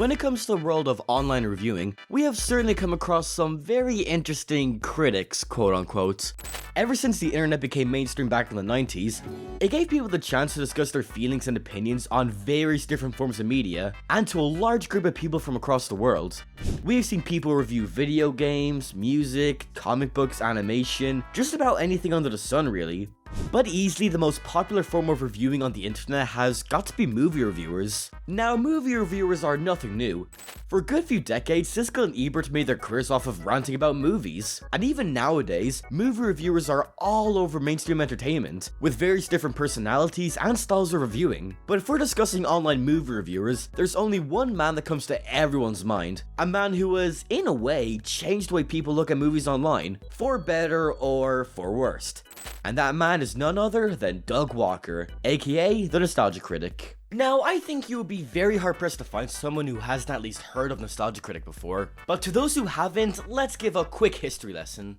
When it comes to the world of online reviewing, we have certainly come across some very interesting critics, quote unquote. Ever since the internet became mainstream back in the 90s, it gave people the chance to discuss their feelings and opinions on various different forms of media, and to a large group of people from across the world. We have seen people review video games, music, comic books, animation, just about anything under the sun really. But easily the most popular form of reviewing on the internet has got to be movie reviewers. Now, movie reviewers are nothing new. For a good few decades, Siskel and Ebert made their careers off of ranting about movies. And even nowadays, movie reviewers are all over mainstream entertainment, with various different personalities and styles of reviewing. But if we're discussing online movie reviewers, there's only one man that comes to everyone's mind. A man who has, in a way, changed the way people look at movies online, for better or for worse. And that man is none other than Doug Walker, aka the Nostalgia Critic. Now, I think you would be very hard pressed to find someone who hasn't at least heard of Nostalgia Critic before, but to those who haven't, let's give a quick history lesson.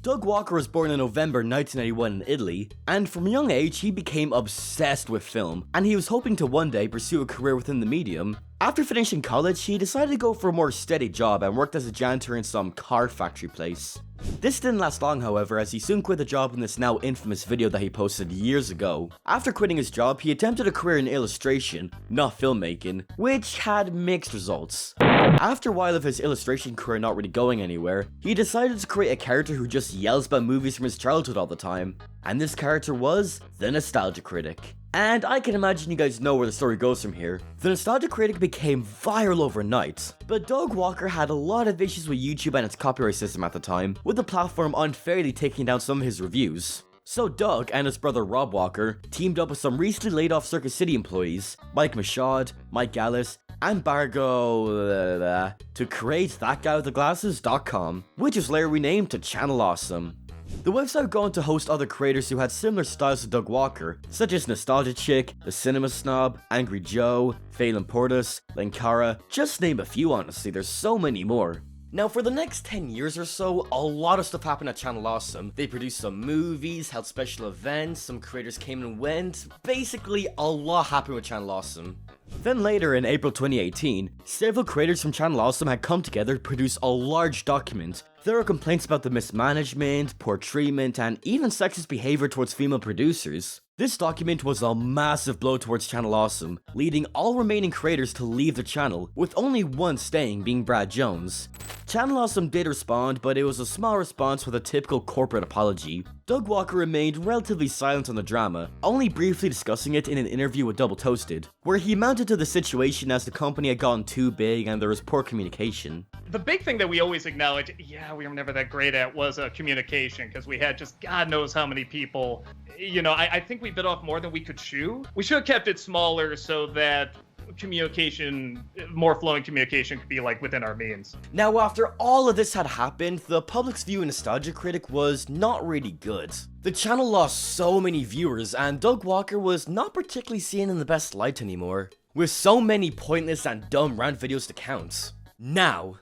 Doug Walker was born in November 1991 in Italy, and from a young age he became obsessed with film, and he was hoping to one day pursue a career within the medium. After finishing college, he decided to go for a more steady job and worked as a janitor in some car factory place. This didn't last long, however, as he soon quit the job in this now infamous video that he posted years ago. After quitting his job, he attempted a career in illustration, not filmmaking, which had mixed results. After a while of his illustration career not really going anywhere, he decided to create a character who just yells about movies from his childhood all the time. And this character was the Nostalgia Critic. And I can imagine you guys know where the story goes from here. The Nostalgia Critic became viral overnight, but Doug Walker had a lot of issues with YouTube and its copyright system at the time, with the platform unfairly taking down some of his reviews. So Doug and his brother Rob Walker teamed up with some recently laid off Circuit City employees, Mike Michaud, Mike Ellis, and Bargo to create ThatGuyWithTheGlasses.com, which was later renamed to Channel Awesome. The website would go on to host other creators who had similar styles to Doug Walker, such as Nostalgia Chick, The Cinema Snob, Angry Joe, Phelan Portis, Linkara, just name a few honestly, there's so many more. Now for the next 10 years or so, a lot of stuff happened at Channel Awesome. They produced some movies, held special events, some creators came and went, basically a lot happened with Channel Awesome. Then later in April 2018, several creators from Channel Awesome had come together to produce a large document. There were complaints about the mismanagement, poor treatment, and even sexist behavior towards female producers. This document was a massive blow towards Channel Awesome, leading all remaining creators to leave the channel, with only one staying, being Brad Jones. Channel Awesome did respond, but it was a small response with a typical corporate apology. Doug Walker remained relatively silent on the drama, only briefly discussing it in an interview with Double Toasted, where he mounted to the situation as the company had gotten too big and there was poor communication. The big thing that we always acknowledge, we were never that great at, was communication, because we had just God knows how many people. I think we bit off more than we could chew. We should have kept it smaller so that communication, more flowing communication, could be like within our means. Now, after all of this had happened, the public's view of Nostalgia Critic was not really good. The channel lost so many viewers, and Doug Walker was not particularly seen in the best light anymore, with so many pointless and dumb rant videos to count. Now,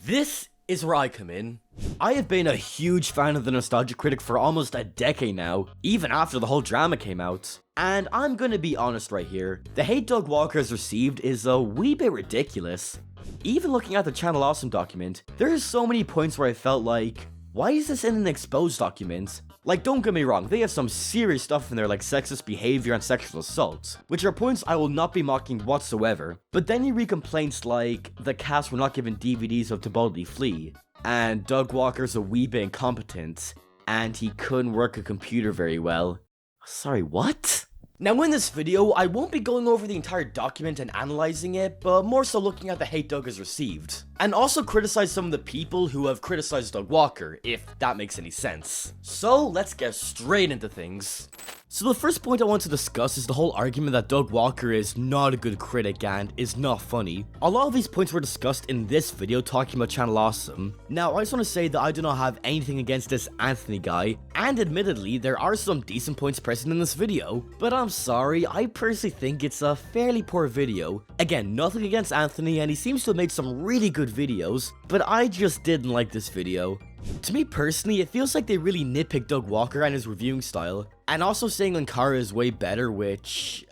this is where I come in. I have been a huge fan of the Nostalgia Critic for almost a decade now, even after the whole drama came out. And I'm gonna be honest right here, the hate Doug Walker has received is a wee bit ridiculous. Even looking at the Channel Awesome document, there are so many points where I felt like, why is this in an exposed document? Like, don't get me wrong, they have some serious stuff in there like sexist behavior and sexual assault, which are points I will not be mocking whatsoever. But then you read complaints like, the cast were not given DVDs of To Boldly Flee, and Doug Walker's a wee bit incompetent, and he couldn't work a computer very well. Sorry, what? Now in this video, I won't be going over the entire document and analyzing it, but more so looking at the hate Doug has received. And also criticize some of the people who have criticized Doug Walker, if that makes any sense. So let's get straight into things. So the first point I want to discuss is the whole argument that Doug Walker is not a good critic and is not funny. A lot of these points were discussed in this video talking about Channel Awesome. Now I just want to say that I do not have anything against this Anthony guy, and admittedly there are some decent points present in this video, but I'm sorry, I personally think it's a fairly poor video. Again, nothing against Anthony, and he seems to have made some really good videos, but I just didn't like this video. To me personally, it feels like they really nitpicked Doug Walker and his reviewing style, and also saying Linkara is way better, which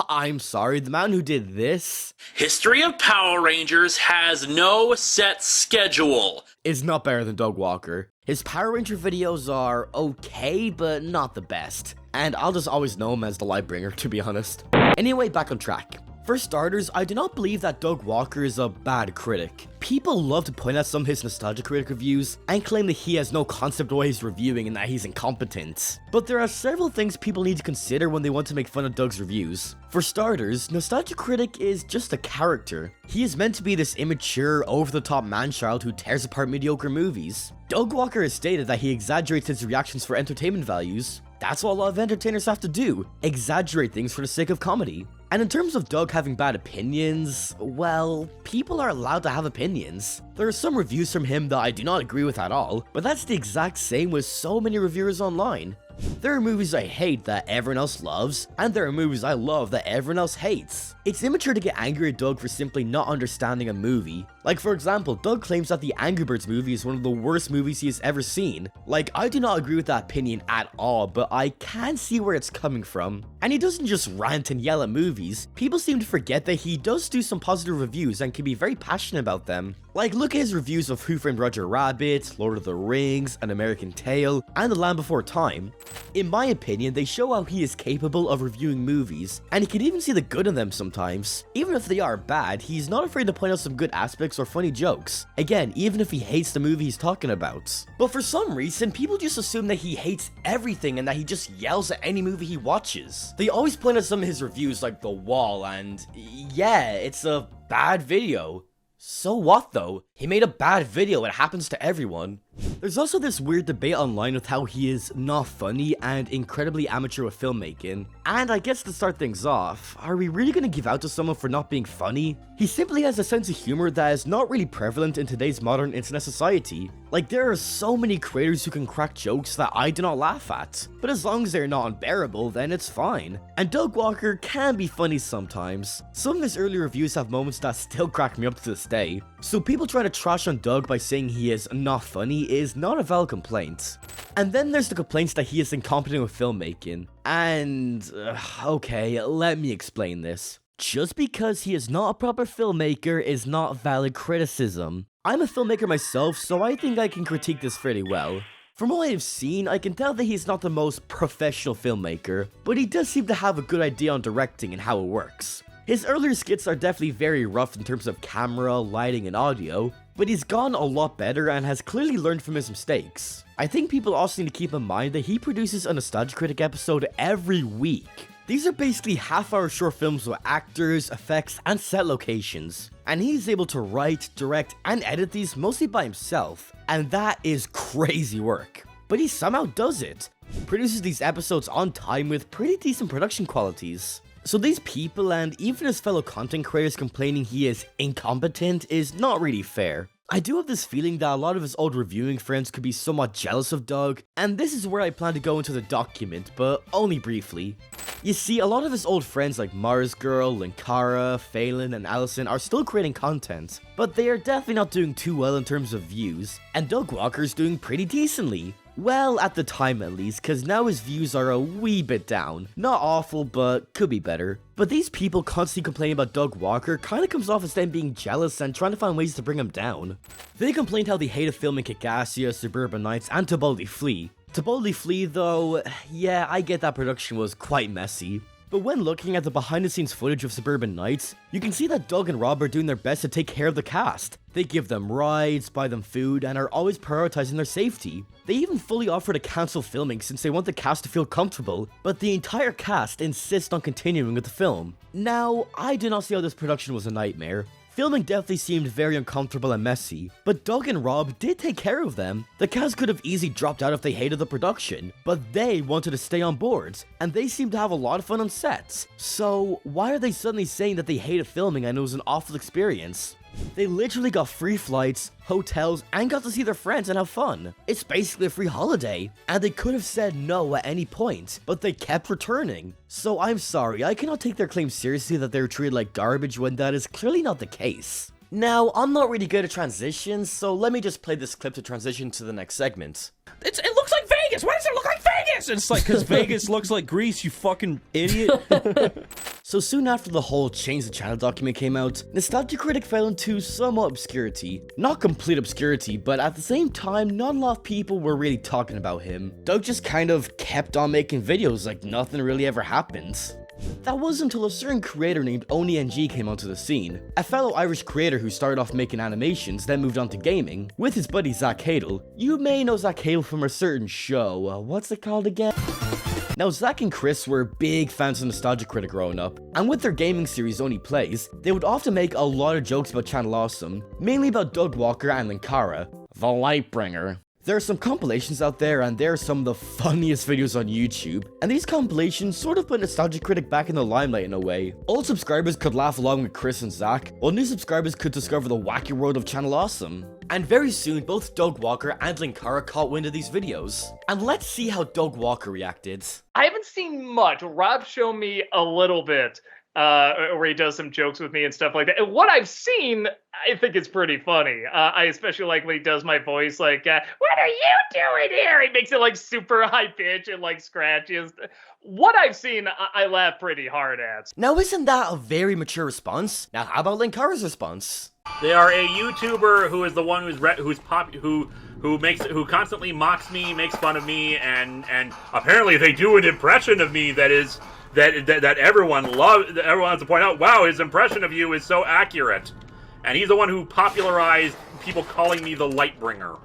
I'm sorry, the man who did this History of Power Rangers has no set schedule. is not better than Doug Walker. His Power Ranger videos are okay, but not the best. And I'll just always know him as the Lightbringer, to be honest. Anyway, back on track. For starters, I do not believe that Doug Walker is a bad critic. People love to point out some of his Nostalgia Critic reviews and claim that he has no concept of what he's reviewing and that he's incompetent. But there are several things people need to consider when they want to make fun of Doug's reviews. For starters, Nostalgia Critic is just a character. He is meant to be this immature, over-the-top man-child who tears apart mediocre movies. Doug Walker has stated that he exaggerates his reactions for entertainment values. That's what a lot of entertainers have to do, exaggerate things for the sake of comedy. And in terms of Doug having bad opinions, well, people are allowed to have opinions. There are some reviews from him that I do not agree with at all, but that's the exact same with so many reviewers online. There are movies I hate that everyone else loves, and there are movies I love that everyone else hates. It's immature to get angry at Doug for simply not understanding a movie. Like, for example, Doug claims that the Angry Birds movie is one of the worst movies he has ever seen. Like, I do not agree with that opinion at all, but I can see where it's coming from. And he doesn't just rant and yell at movies. People seem to forget that he does do some positive reviews and can be very passionate about them. Like, look at his reviews of Who Framed Roger Rabbit, Lord of the Rings, An American Tail, and The Land Before Time. In my opinion, they show how he is capable of reviewing movies, and he can even see the good in them sometimes. Even if they are bad, he's not afraid to point out some good aspects or funny jokes. Again, even if he hates the movie he's talking about. But for some reason, people just assume that he hates everything and that he just yells at any movie he watches. They always point at some of his reviews like The Wall, and yeah, it's a bad video. So what though? He made a bad video, it happens to everyone. There's also this weird debate online with how he is not funny and incredibly amateur with filmmaking. And I guess to start things off, are we really gonna give out to someone for not being funny? He simply has a sense of humor that is not really prevalent in today's modern internet society. Like, there are so many creators who can crack jokes that I do not laugh at, but as long as they're not unbearable, then it's fine. And Doug Walker can be funny sometimes. Some of his early reviews have moments that still crack me up to this day. So people trying to trash on Doug by saying he is not funny is not a valid complaint. And then there's the complaints that he is incompetent with filmmaking. And, okay, let me explain this. Just because he is not a proper filmmaker is not valid criticism. I'm a filmmaker myself, so I think I can critique this fairly well. From what I have seen, I can tell that he's not the most professional filmmaker, but he does seem to have a good idea on directing and how it works. His earlier skits are definitely very rough in terms of camera, lighting, and audio, but he's gotten a lot better and has clearly learned from his mistakes. I think people also need to keep in mind that he produces a Nostalgia Critic episode every week. These are basically half-hour short films with actors, effects, and set locations. And he's able to write, direct, and edit these mostly by himself, and that is crazy work. But he somehow does it. Produces these episodes on time with pretty decent production qualities. So these people and even his fellow content creators complaining he is incompetent is not really fair. I do have this feeling that a lot of his old reviewing friends could be somewhat jealous of Doug, and this is where I plan to go into the document, but only briefly. You see, a lot of his old friends like Mars Girl, Linkara, Phelan, and Allison are still creating content, but they are definitely not doing too well in terms of views, and Doug Walker's doing pretty decently. Well, at the time at least, cause now his views are a wee bit down. Not awful, but could be better. But these people constantly complaining about Doug Walker kinda comes off as them being jealous and trying to find ways to bring him down. They complained how they hated filming Kick-Assia, Suburban Nights, and To Boldly Flee. To Boldly Flee though, yeah, I get that production was quite messy. But when looking at the behind the scenes footage of Suburban Nights, you can see that Doug and Rob are doing their best to take care of the cast. They give them rides, buy them food, and are always prioritizing their safety. They even fully offer to cancel filming since they want the cast to feel comfortable, but the entire cast insists on continuing with the film. Now, I do not see how this production was a nightmare. Filming definitely seemed very uncomfortable and messy, but Doug and Rob did take care of them. The cast could have easily dropped out if they hated the production, but they wanted to stay on board, and they seemed to have a lot of fun on sets. So why are they suddenly saying that they hated filming and it was an awful experience? They literally got free flights, hotels, and got to see their friends and have fun. It's basically a free holiday, and they could have said no at any point, but they kept returning. So I'm sorry, I cannot take their claim seriously that they were treated like garbage when that is clearly not the case. Now, I'm not really good at transitions, so let me just play this clip to transition to the next segment. It looks like Vegas? Why does it look like Vegas? And it's like, because Vegas looks like Greece, you fucking idiot. So soon after the whole Change the Channel document came out, Nostalgia Critic fell into somewhat obscurity. Not complete obscurity, but at the same time, not a lot of people were really talking about him. Doug just kind of kept on making videos like nothing really ever happened. That wasn't until a certain creator named OniNG came onto the scene, a fellow Irish creator who started off making animations, then moved on to gaming, with his buddy Zach Hadel. You may know Zach Hadel from a certain show, what's it called again? Now, Zach and Chris were big fans of Nostalgia Critic growing up, and with their gaming series Only Plays, they would often make a lot of jokes about Channel Awesome, mainly about Doug Walker and Linkara, the Lightbringer. There are some compilations out there, and they're some of the funniest videos on YouTube, and these compilations sort of put Nostalgia Critic back in the limelight in a way. Old subscribers could laugh along with Chris and Zach, while new subscribers could discover the wacky world of Channel Awesome. And very soon, both Doug Walker and Linkara caught wind of these videos. And let's see how Doug Walker reacted. I haven't seen much. Rob showed me a little bit. Where he does some jokes with me and stuff like that. And what I've seen, I think is pretty funny. I especially like when he does my voice, like, what are you doing here? He makes it like super high pitch and like scratches. What I've seen, I laugh pretty hard at. Now, isn't that a very mature response? Now, how about Linkara's response? They are a YouTuber who is the one who constantly mocks me, makes fun of me, and apparently they do an impression of me that is that everyone loves. Everyone has to point out, wow, his impression of you is so accurate. And he's the one who popularized people calling me the Lightbringer.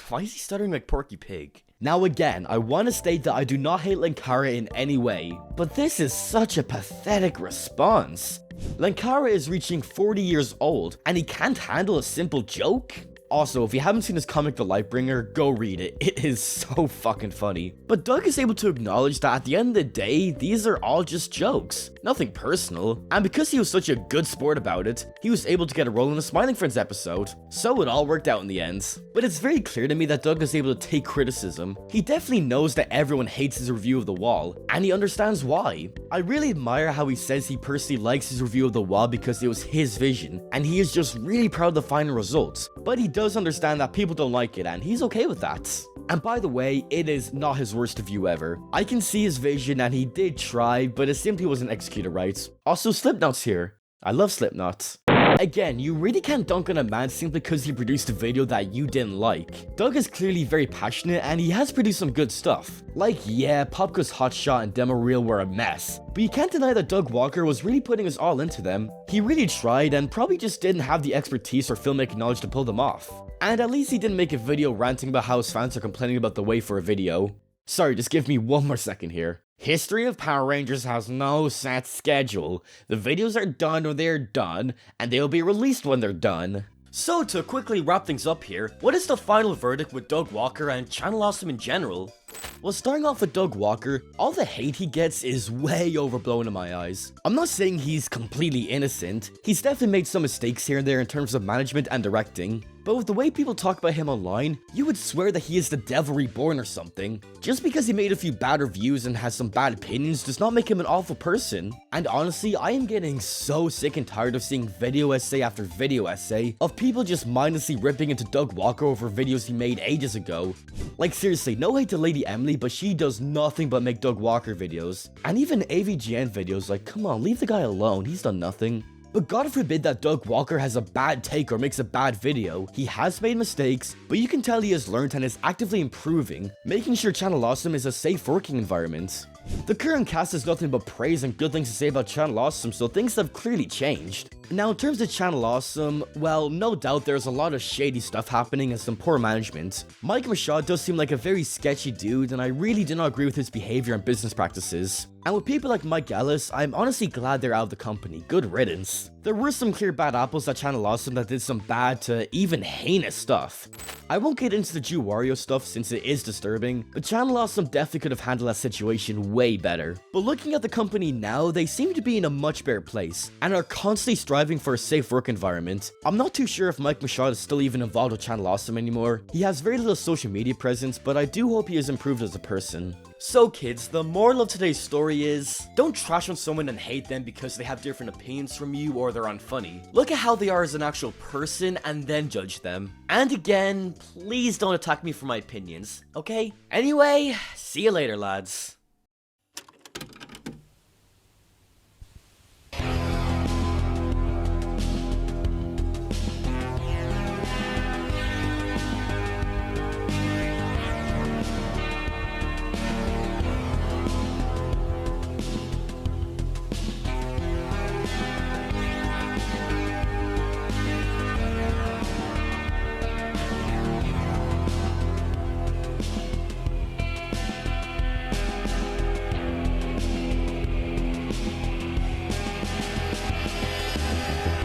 Why is he stuttering like Porky Pig? Now again, I want to state that I do not hate Linkara in any way, but this is such a pathetic response. Linkara is reaching 40 years old, and he can't handle a simple joke? Also, if you haven't seen his comic The Lightbringer, go read it. It is so fucking funny. But Doug is able to acknowledge that at the end of the day, these are all just jokes. Nothing personal. And because he was such a good sport about it, he was able to get a role in the Smiling Friends episode. So it all worked out in the end. But it's very clear to me that Doug is able to take criticism. He definitely knows that everyone hates his review of The Wall, and he understands why. I really admire how he says he personally likes his review of The Wall because it was his vision, and he is just really proud of the final results. But he does understand that people don't like it, and he's okay with that. And by the way, it is not his worst review ever. I can see his vision, and he did try, but it simply wasn't executed right. Also, Slipknot's here. I love Slipknot. Again, you really can't dunk on a man simply because he produced a video that you didn't like. Doug is clearly very passionate, and he has produced some good stuff. Like, yeah, Popka's Hotshot and Demo Reel were a mess, but you can't deny that Doug Walker was really putting his all into them. He really tried, and probably just didn't have the expertise or filmmaking knowledge to pull them off. And at least he didn't make a video ranting about how his fans are complaining about the wait for a video. Sorry, just give me one more second here. History of Power Rangers has no set schedule. The videos are done when they're done, and they'll be released when they're done. So to quickly wrap things up here, what is the final verdict with Doug Walker and Channel Awesome in general? Well, starting off with Doug Walker, all the hate he gets is way overblown in my eyes. I'm not saying he's completely innocent. He's definitely made some mistakes here and there in terms of management and directing. But with the way people talk about him online, you would swear that he is the devil reborn or something. Just because he made a few bad reviews and has some bad opinions does not make him an awful person. And honestly, I am getting so sick and tired of seeing video essay after video essay of people just mindlessly ripping into Doug Walker over videos he made ages ago. Like seriously, no hate to Lady Emily, but she does nothing but make Doug Walker videos. And even AVGN videos, like come on, leave the guy alone, he's done nothing. But God forbid that Doug Walker has a bad take or makes a bad video. He has made mistakes, but you can tell he has learned and is actively improving, making sure Channel Awesome is a safe working environment. The current cast has nothing but praise and good things to say about Channel Awesome, so things have clearly changed. Now in terms of Channel Awesome, well, no doubt there's a lot of shady stuff happening and some poor management. Mike Mashad does seem like a very sketchy dude, and I really do not agree with his behavior and business practices. And with people like Mike Ellis, I'm honestly glad they're out of the company. Good riddance. There were some clear bad apples at Channel Awesome that did some bad to even heinous stuff. I won't get into the Jew Wario stuff since it is disturbing, but Channel Awesome definitely could have handled that situation way better. But looking at the company now, they seem to be in a much better place, and are constantly striving for a safe work environment. I'm not too sure if Mike Mashad is still even involved with Channel Awesome anymore. He has very little social media presence, but I do hope he has improved as a person. So kids, the moral of today's story is, don't trash on someone and hate them because they have different opinions from you or they're unfunny. Look at how they are as an actual person and then judge them. And again, please don't attack me for my opinions, okay? Anyway, see you later, lads.